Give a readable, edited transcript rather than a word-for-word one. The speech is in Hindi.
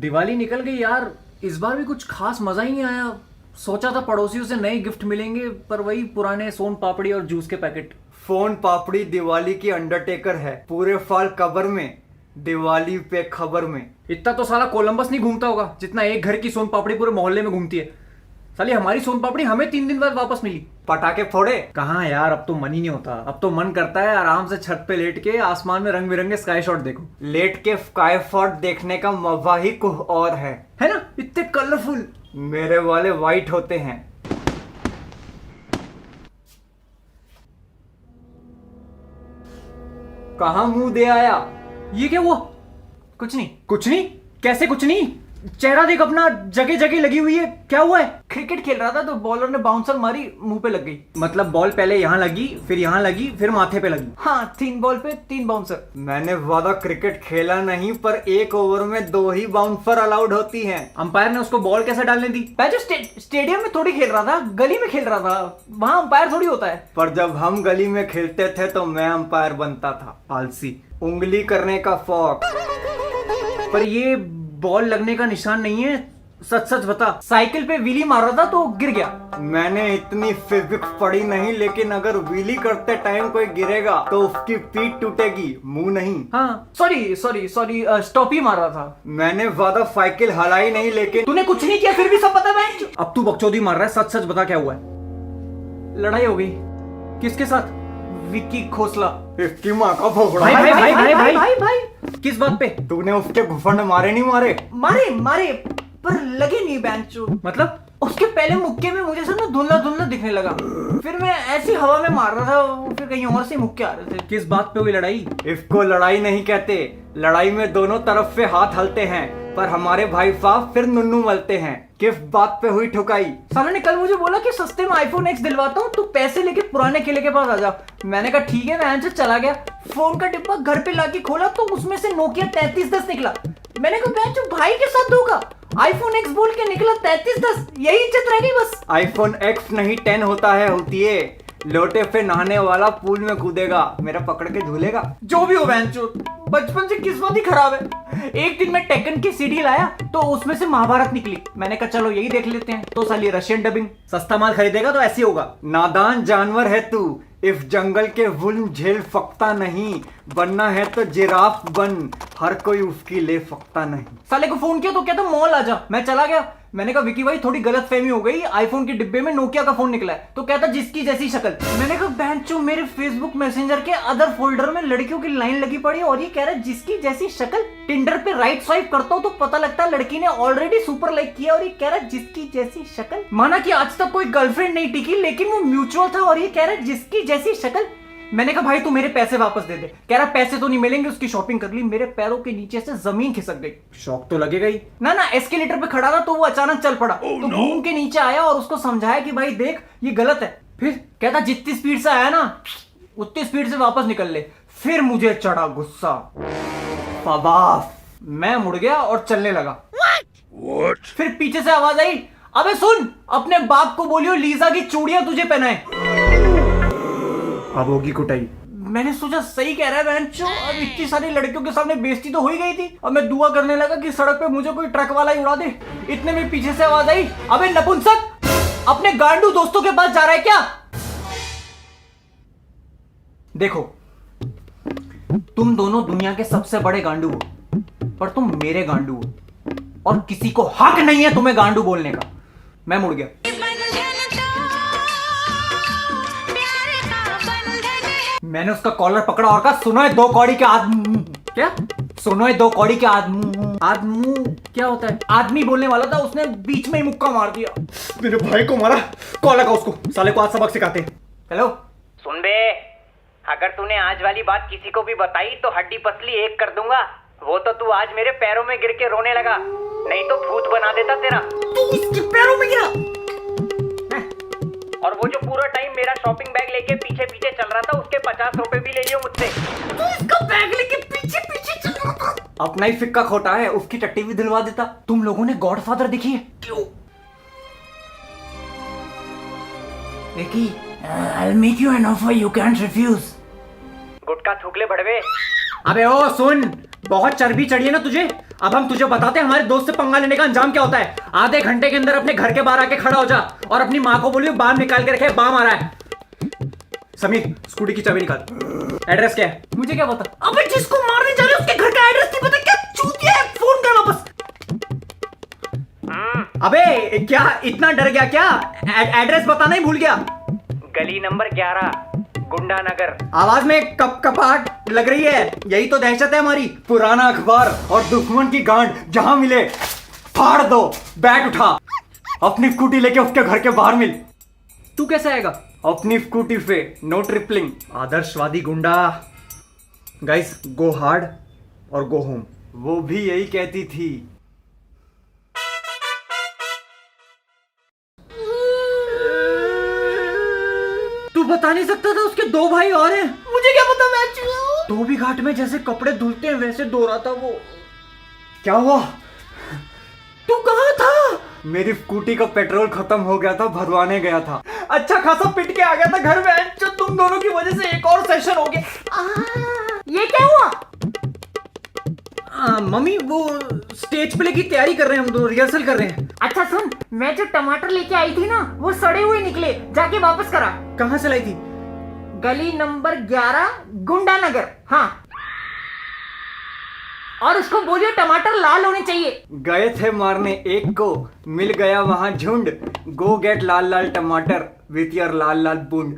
दिवाली निकल गई यार, इस बार भी कुछ खास मजा ही नहीं आया। सोचा था पड़ोसियों से नए गिफ्ट मिलेंगे, पर वही पुराने सोन पापड़ी और जूस के पैकेट। फोन पापड़ी दिवाली की अंडरटेकर है, पूरे फाल कबर में, दिवाली पे खबर में। इतना तो साला कोलंबस नहीं घूमता होगा जितना एक घर की सोन पापड़ी पूरे मोहल्ले में घूमती है। साली हमारी सोन पापड़ी हमें 3 दिन बाद वापस मिली। पटाखे फोड़े? कहाँ यार, अब तो मन ही नहीं होता। अब तो मन करता है आराम से छत पे लेट के आसमान में रंग बिरंगे स्काई शॉट देखो। लेट के स्काई शॉट देखने का मजा ही कुछ और है ना? इतने कलरफुल। मेरे वाले वाइट होते हैं। कहाँ मुंह दे आया? ये क्या हुआ? कुछ नहीं। कुछ नहीं? कैसे कुछ नहीं? चेहरा देख अपना, जगह जगह लगी हुई है। क्या हुआ है? क्रिकेट खेल रहा था तो बॉलर ने बाउंसर मारी, मुंह पे लग गई। मतलब बॉल पहले यहाँ लगी, फिर यहाँ लगी, फिर माथे पे लगी। हाँ, 3 बॉल पे 3 बाउंसर। मैंने ज्यादा क्रिकेट खेला नहीं, पर 1 ओवर में 2 ही बाउंसर अलाउड होती हैं। अंपायर ने उसको बॉल कैसे डालने दी? मैं जो स्टेडियम में थोड़ी खेल रहा था, गली में खेल रहा था, वहाँ अंपायर थोड़ी होता है। पर जब हम गली में खेलते थे तो मैं अंपायर बनता था। आलसी, उंगली करने का शौक। पर ये बॉल लगने का निशान नहीं है, सच सच बता। साइकिल पे व्हीली मार रहा था तो गिर गया। मैंने इतनी फिजिक्स पढ़ी नहीं, लेकिन अगर व्हीली करते टाइम कोई गिरेगा तो उसकी पीठ टूटेगी, मुंह नहीं। हाँ, सॉरी, स्टॉप ही मार रहा था। मैंने ज्यादा साइकिल हलाई नहीं, लेकिन तूने कुछ नहीं किया फिर भी सब पता है। अब तू बकचोदी मार रहा है, सच सच बता क्या हुआ है? लड़ाई हो गई। किसके साथ? विक्की खोसला। इसकी माँ का फोफड़ा। भाई किस बात पे? तूने उसके घुसंड मारे नहीं मारे? मारे पर लगे नहीं बेंचो। मतलब उसके पहले मुक्के में मुझे सब धुंधला धुंधला दिखने लगा, फिर मैं ऐसी हवा में मार रहा था, फिर कहीं और से मुक्के आ रहे थे। किस बात पे हुई लड़ाई? इसको लड़ाई नहीं कहते। लड़ाई में दोनों तरफ से हाथ हलते हैं, पर हमारे भाई साहब फिर नुन्नू मलते हैं। किस बात पे हुई ठुकाई? साला ने कल मुझे बोला कि सस्ते में iPhone X दिलवाता हूँ, तू पैसे लेके पुराने किले के पास आ जा। मैंने कहा ठीक है, मैं चला गया। फोन का डिब्बा घर पे लाके खोला तो उसमें से नोकिया 3310 निकला। मैंने कहा भाई के साथ धोखा, iPhone X बोल के निकला 3310। यही इज्जत रह गई बस। iPhone X नहीं 10 होता है, होती है। लोटे पे नहाने वाला पूल में कूदेगा, मेरा पकड़ के झूलेगा। जो भी हो बेंचो, बचपन से किस्मत ही खराब है। एक दिन मैं टेकन की सीडी लाया तो उसमें से महाभारत निकली। मैंने कहा चलो यही देख लेते हैं, तो साली रशियन डबिंग। सस्ता माल खरीदेगा तो ऐसे होगा। नादान जानवर है तू, इस जंगल के जुल्म झेल सकता नहीं। बनना है तो जिराफ बन, हर कोई उसकी ले सकता नहीं। साले को फोन किया तो कहता मॉल आ जा, मैं चला गया। मैंने कहा विकी भाई थोड़ी गलत फहमी हो गई, आईफोन के डिब्बे में नोकिया का फोन निकला है। तो कहता जिसकी जैसी शक्ल। मैंने कहा बेंचो, मेरे फेसबुक मैसेंजर के अदर फोल्डर में लड़कियों की लाइन लगी पड़ी है और ये कह रहा है जिसकी जैसी शक्ल। टिंडर पे राइट स्वाइप करता हूँ तो पता लगता है लड़की ने ऑलरेडी सुपर लाइक किया, और ये कह रहा है जिसकी जैसी शक्ल। माना कि आज तक कोई गर्लफ्रेंड नहीं टिकी, लेकिन वो म्यूचुअल था, और ये कह रहा है जिसकी जैसी शक्ल। मैंने कहा भाई तू मेरे पैसे वापस दे दे। कह रहा पैसे तो नहीं मिलेंगे, उसकी शॉपिंग कर ली। मेरे पैरों के नीचे से जमीन खिसक गई। शौक तो लगेगा ही ना। एस्केलेटर पे खड़ा था तो वो अचानक चल पड़ा। तो घूम के नीचे आया और उसको समझाया कि भाई देख ये गलत है। फिर कहता जितनी स्पीड से आया ना उतनी स्पीड से वापस निकल ले। फिर मुझे चढ़ा गुस्सा। मैं मुड़ गया और चलने लगा। What? फिर पीछे से आवाज आई, अबे सुन, अपने बाप को बोलियो लीजा की चूड़ियां तुझे पहनाए। अब होगी कुटाई। मैंने सोचा सही कह रहा है बहनचोद, अब इतनी सारी लड़कियों के सामने बेइज्जती तो हो ही गई थी। अब मैं दुआ करने लगा कि सड़क पे मुझे कोई ट्रक वाला ही उड़ा दे। इतने में पीछे से आवाज आई, अबे नपुंसक, अपने गांडू दोस्तों के पास जा रहा है क्या? देखो, तुम दोनों दुनिया के सबसे बड़े गांडू हो, पर तुम मेरे गांडू हो, और किसी को हक नहीं है तुम्हें गांडू बोलने का। मैं मुड़ गया। मैंने उसका कॉलर पकड़ा और कहा सुनो है 2 कौड़ी के आदमी। क्या? सुनो है 2 कौड़ी के आदमी। आदमी क्या होता है? आदमी बोलने वाला था, उसने बीच में ही मुक्का मार दिया। मेरे भाई को मारा। कॉल लगा उसको, साले को आज सबक सिखाते। हेलो सुन बे, अगर तूने आज वाली बात किसी को भी बताई तो हड्डी पसली एक कर दूंगा। वो तो तू आज मेरे पैरों में गिर के रोने लगा, नहीं तो भूत बना देता तेरा। तू इसके पैरों में गिरा? और वो जो पूरा टाइम मेरा शॉपिंग बैग लेके पीछे पीछे चल रहा था, उसके 50 रुपए भी ले लियो मुझसे। तू इसका बैग लेके पीछे पीछे चल रहा था? अपना ही फिक्का खोटा है, उसकी टट्टी भी दिलवा देता। तुम लोगों ने गॉडफादर देखी है? क्यों? Vicky, I'll make you an offer you can't refuse. गुटका थूक ले भड़वे। अबे ओ सुन, बहुत चर्बी चढ़ी है ना तुझे, अब हम तुझे बताते हैं हमारे दोस्त से पंगा लेने का अंजाम क्या होता है। आधे घंटे के अंदर अपने घर के बाहर आके खड़ा हो जा और अपनी माँ को बोलियो बाम निकाल के रखे, बाम आ रहा है। समीर स्कूटी की चाबी निकाल। एड्रेस क्या है? मुझे क्या पता। अबे जिसको मारने जा रहे उसके घर का एड्रेस नहीं पता, क्या चूतिया है, फोन कर वापस। अबे क्या इतना डर गया क्या? एड्रेस बताना ही भूल गया। गली नंबर 11, गुंडा नगर। आवाज में कपकपाहट लग रही है, यही तो दहशत है हमारी। पुराना अखबार और दुश्मन की गांड जहां मिले फाड़ दो, बैट उठा, अपनी स्कूटी लेके उसके घर के बाहर मिल। तू कैसे आएगा? अपनी स्कूटी पे, नो ट्रिपलिंग। आदर्शवादी गुंडा। गाइस गो हार्ड और गो होम, वो भी यही कहती थी। तू बता नहीं सकता था उसके 2 भाई और हैं? मुझे क्या पता, मैं धोबी घाट में जैसे कपड़े धुलते हैं वैसे धो रहा था वो। क्या हुआ? तू कहाँ था? मेरी स्कूटी का पेट्रोल खत्म हो गया था, भरवाने गया था। अच्छा खासा पिट के आ गया था घर में। जो तुम दोनों की वजह से एक और सेशन हो गया। ये क्या हुआ? मम्मी वो स्टेज प्ले की तैयारी कर रहे हैं, हम दो रिहर्सल कर रहे हैं। अच्छा सुन, मैं जो टमाटर लेके आई थी ना वो सड़े हुए निकले, जाके वापस करा। कहाँ से लाई थी? गली नंबर 11, गुंडा नगर। हाँ, और उसको बोलियो टमाटर लाल होने चाहिए। गए थे मारने एक को, मिल गया वहां झुंड। गो गेट लाल लाल टमाटर विथ योर लाल लाल बूंद।